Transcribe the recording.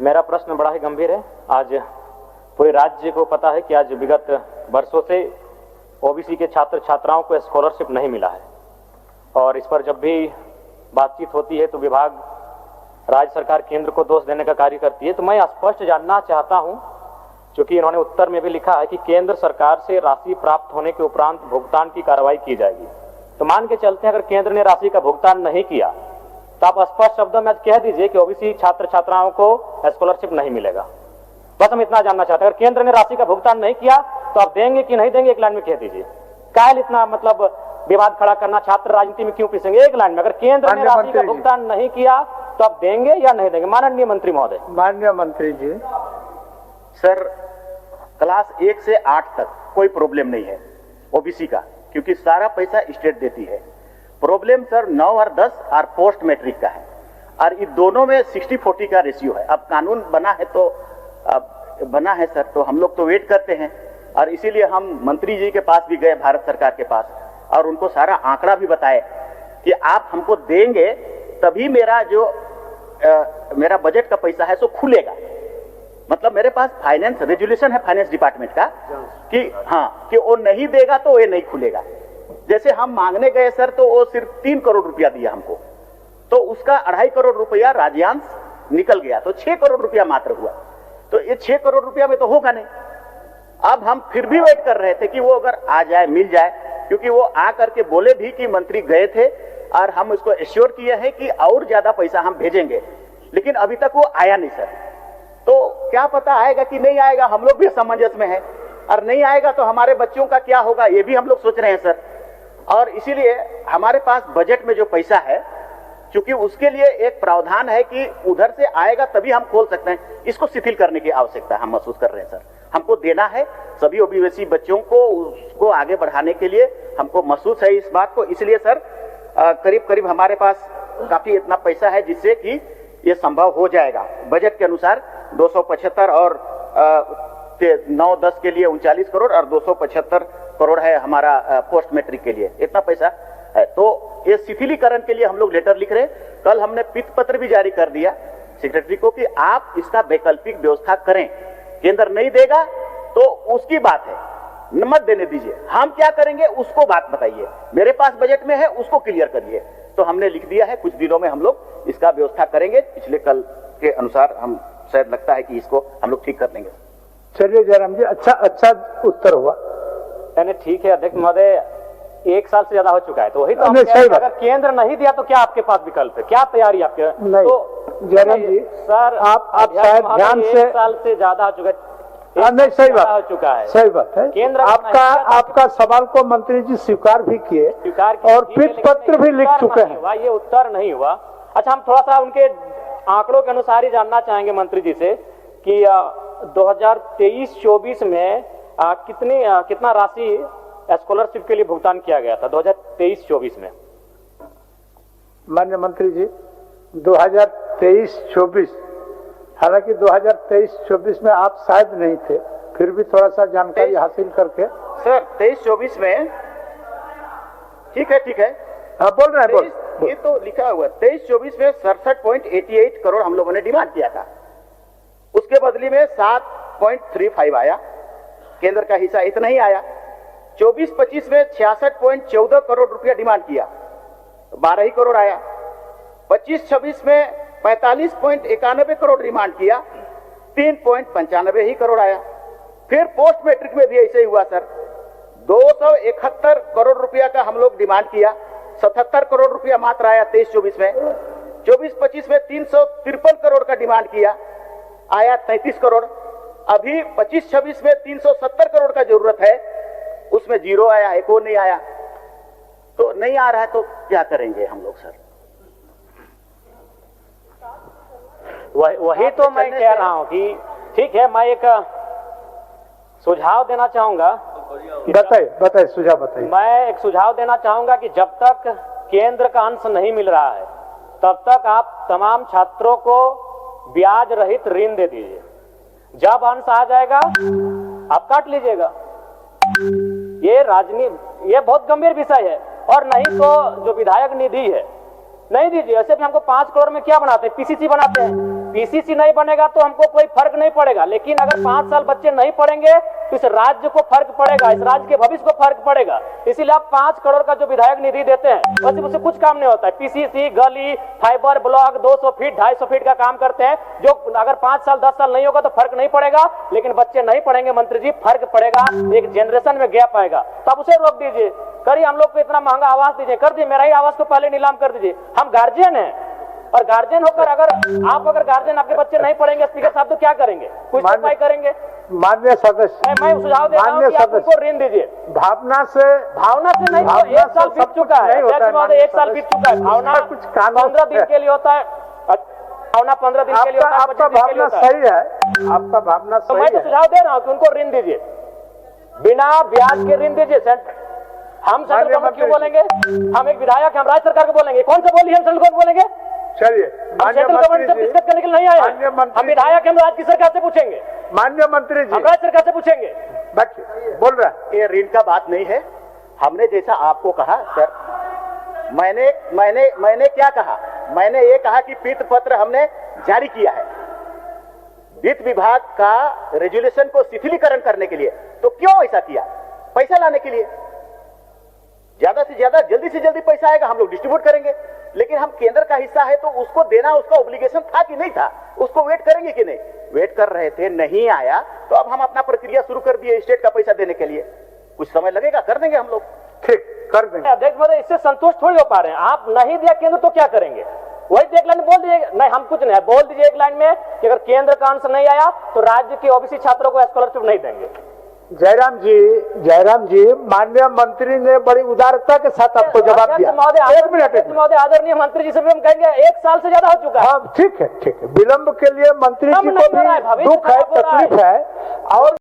मेरा प्रश्न बड़ा ही गंभीर है। आज पूरे राज्य को पता है कि आज विगत वर्षों से ओबीसी के छात्र छात्राओं को स्कॉलरशिप नहीं मिला है, और इस पर जब भी बातचीत होती है तो विभाग राज्य सरकार केंद्र को दोष देने का कार्य करती है। तो मैं स्पष्ट जानना चाहता हूं, क्योंकि इन्होंने उत्तर में भी लिखा है कि केंद्र सरकार से राशि प्राप्त होने के उपरांत भुगतान की कार्रवाई की जाएगी। तो मान के चलते हैं अगर केंद्र ने राशि का भुगतान नहीं किया तो आप स्पष्ट शब्दों में कह दीजिए कि ओबीसी छात्र छात्राओं को स्कॉलरशिप नहीं मिलेगा। बस हम इतना जानना चाहते हैं, अगर केंद्र ने राशि का भुगतान नहीं किया तो आप देंगे कि नहीं देंगे, एक लाइन में कह दीजिए। कायल इतना मतलब विवाद खड़ा करना, छात्र राजनीति में क्यों पिसेंगे? एक लाइन में, अगर केंद्र ने राशि का भुगतान नहीं किया तो आप देंगे या नहीं देंगे? माननीय मंत्री महोदय। माननीय मंत्री जी। सर, क्लास 1 से 8 तक कोई प्रॉब्लम नहीं है ओबीसी का, क्योंकि सारा पैसा स्टेट देती है। प्रॉब्लम सर 9 और 10 और पोस्ट मैट्रिक का है, और इन दोनों में 60-40 का रेशियो है। अब कानून बना है तो बना है सर, तो हम लोग तो वेट करते हैं, और इसीलिए हम मंत्री जी के पास भी गए, भारत सरकार के पास, और उनको सारा आंकड़ा भी बताए कि आप हमको देंगे तभी मेरा जो मेरा बजट का पैसा है सो खुलेगा। मतलब मेरे पास फाइनेंस रेजुलेशन है फाइनेंस डिपार्टमेंट का कि हाँ, कि वो नहीं देगा तो ये नहीं खुलेगा। जैसे हम मांगने गए सर तो वो सिर्फ 3 करोड़ रुपया दिया हमको, तो उसका 2.5 करोड़ रुपया राज्यांश निकल गया, तो 6 करोड़ रुपया मात्र हुआ। तो ये 6 करोड़ रुपया में तो होगा नहीं। अब हम फिर भी वेट कर रहे थे कि वो अगर आ जाए, मिल जाए, क्योंकि वो आ करके बोले भी कि मंत्री गए थे और हम उसको एश्योर किए हैं कि और ज्यादा पैसा हम भेजेंगे, लेकिन अभी तक वो आया नहीं सर। तो क्या पता आएगा कि नहीं आएगा, हम लोग भी असमंजस में हैं, और नहीं आएगा तो हमारे बच्चों का क्या होगा ये भी हम लोग सोच रहे हैं सर। और इसीलिए हमारे पास बजट में जो पैसा है, क्योंकि उसके लिए एक प्रावधान है कि उधर से आएगा तभी हम खोल सकते हैं, इसको शिथिल करने की आवश्यकता हम महसूस कर रहे हैं सर। हमको देना है सभी ओबीसी बच्चों को, उसको आगे बढ़ाने के लिए हमको महसूस है इस बात को। इसलिए सर करीब करीब हमारे पास काफी इतना पैसा है जिससे कि ये संभव हो जाएगा। बजट के अनुसार 275 और 9-10 के लिए 39 करोड़ और 275 करोड़ है हमारा पोस्ट मैट्रिक के लिए, इतना पैसा है। तो ये शिथिलीकरण के लिए हम लोग लेटर लिख रहे हैं। कल हमने पित पत्र भी जारी कर दिया सेक्रेटरी को कि आप इसका वैकल्पिक व्यवस्था करें। केंद्र नहीं देगा तो उसकी बात है, मत देने दीजिए, हम क्या करेंगे उसको बात बताइए। मेरे पास बजट में है, उसको क्लियर करिए। तो हमने लिख दिया है, कुछ दिनों में हम लोग इसका व्यवस्था करेंगे। पिछले कल के अनुसार हम शायद लगता है कि इसको हम लोग ठीक कर लेंगे। चलिए जयराम जी, अच्छा उत्तर हुआ। यानी ठीक है अध्यक्ष महोदय, 1 साल से ज्यादा हो चुका है, तो वही तो अगर केंद्र नहीं दिया तो क्या आपके पास विकल्प है, क्या तैयारी आपके? नहीं तो जयराम जी सर आप शायद ध्यान से 1 साल से ज्यादा हो चुका है। नहीं, सही बात हो चुका है, सही बात है। केंद्र आपका सवाल को मंत्री जी स्वीकार भी किए और पित पत्र भी लिख चुके हैं। ये उत्तर नहीं हुआ। अच्छा, हम थोड़ा सा उनके आंकड़ों के अनुसार ही जानना चाहेंगे मंत्री जी से कि 2023-24 में कितना राशि स्कॉलरशिप के लिए भुगतान किया गया था 2023-24 में? माननीय मंत्री जी 2023-24, हालांकि 2023-24 में आप शायद नहीं थे, फिर भी थोड़ा सा जानकारी हासिल करके। सर 23-24 में ठीक है हाँ बोल रहे हैं, ये तो लिखा हुआ 23-24 में 67.88 करोड़ हम लोगों ने डिमांड किया था। उसके बदले में 7.35 आया, केंद्र का हिस्सा इतना ही आया। 24-25 में 66.14 करोड़ रुपया डिमांड किया, 12 ही करोड़ आया। 25-26 में 45.91 करोड़ डिमांड किया, 3.95 ही करोड़ आया। फिर पोस्ट मैट्रिक में भी ऐसे ही हुआ सर, 271 करोड़ रुपया का हम लोग डिमांड किया, 77 करोड़ रुपया मात्र आया 23-24 में। 24-25 में 353 करोड़ का डिमांड किया, आया 33 करोड़। अभी 25-26 में 370 करोड़ का जरूरत है, उसमें 0 आया, एक और नहीं आया। तो नहीं आ रहा है तो क्या करेंगे हम लोग सर? वही तो मैं कह रहा हूं कि ठीक है, मैं एक सुझाव देना चाहूंगा। बताइए सुझाव बताइए। मैं एक सुझाव देना चाहूंगा कि जब तक केंद्र का अंश नहीं मिल रहा है तब तक आप तमाम छात्रों को ब्याज रहित ऋण दे दीजिए। जब अंश आ जाएगा आप काट लीजिएगा। ये राजनीति, ये बहुत गंभीर विषय है। और नहीं तो जो विधायक निधि है नहीं दीजिए। ऐसे भी हमको 5 करोड़ में क्या बनाते हैं, पीसीसी बनाते हैं। पीसीसी नहीं बनेगा तो हमको कोई फर्क नहीं पड़ेगा, लेकिन अगर 5 साल बच्चे नहीं पढ़ेंगे तो इस राज्य को फर्क पड़ेगा, इस राज्य के भविष्य को फर्क पड़ेगा। इसीलिए आप 5 करोड़ का जो विधायक निधि देते हैं वैसे उससे कुछ काम नहीं होता है। पीसीसी, गली, फाइबर ब्लॉक 200 फीट 250 फीट का काम करते हैं, जो अगर 5 साल 10 साल नहीं होगा तो फर्क नहीं पड़ेगा, लेकिन बच्चे नहीं पढ़ेंगे मंत्री जी, फर्क पड़ेगा, एक जनरेशन में गैप आएगा। तो आप उसे रोक दीजिए, करिए, हम लोग को इतना महंगा आवास दीजिए, कर दीजिए, मेरा ही आवास को पहले नीलाम कर दीजिए। हम गार्जियन हैं, और गार्जियन होकर अगर गार्जियन आपके बच्चे नहीं पढ़ेंगे स्पीकर साहब तो क्या करेंगे, कुछ सफाई करेंगे? माननीय सदस्य, मैं सुझाव दे रहा हूं कि आप उनको ऋण दीजिए। भावना से नहीं, तो 1 साल बीत चुका है, 1 साल बीत चुका है। भावना कुछ कानून 15 दिन के लिए होता है, भावना 15 दिन के लिए होता है, आपका भावना सही है, आपका भावना तो सही मैं तो है। सुझाव दे रहा हूँ कि उनको ऋण दीजिए, बिना ब्याज के ऋण दीजिए। हम सेंट्रल गवर्नमेंट क्यों बोलेंगे? हम एक विधायक, हम राज्य सरकार को बोलेंगे, कौन सा बोली हम सेंट्रल गवर्नमेंट बोलेंगे? चलिए, सेंट्रल गवर्नमेंट से डिस्कस करने के लिए नहीं आए हैं, हम विधायक, हम राज्य की सरकार से पूछेंगे, माननीय मंत्री जी, हम राज्य सरकार से पूछेंगे। बच्चे बोल रहा है, ये ऋण का बात नहीं है। हमने जैसा आपको कहा सर, मैंने क्या कहा? मैंने ये कहा कि पीत पत्र हमने जारी किया है वित्त विभाग का रेजुलेशन को शिथिलीकरण करने के लिए। तो क्यों ऐसा किया? पैसा लाने के लिए, ज्यादा से ज्यादा जल्दी से जल्दी पैसा आएगा, हम लोग डिस्ट्रीब्यूट करेंगे। लेकिन हम केंद्र का हिस्सा है तो उसको देना, उसका ऑब्लिगेशन था कि नहीं था, उसको वेट करेंगे कि नहीं? वेट कर रहे थे, नहीं आया तो अब हम अपना प्रक्रिया शुरू कर दिए स्टेट का पैसा देने के लिए। कुछ समय लगेगा, कर देंगे हम लोग, ठीक कर देंगे। अध्यक्ष महोदय, इससे संतुष्ट थोड़ी हो पा रहे हैं आप। नहीं दिया केंद्र तो क्या करेंगे? वही तो एक लाइन बोल दीजिए, नहीं हम कुछ नहीं, बोल दीजिए एक लाइन में कि अगर केंद्र का अंश नहीं आया तो राज्य के ओबीसी छात्रों को स्कॉलरशिप नहीं देंगे। जयराम जी, माननीय मंत्री ने बड़ी उदारता के साथ आपको जवाब दिया। एक मिनट महोदय, आदरणीय मंत्री जी से भी हम कहेंगे 1 साल से ज्यादा हो चुका है। हाँ ठीक है, विलंब के लिए मंत्री जी को भी दुख है, तकलीफ है। और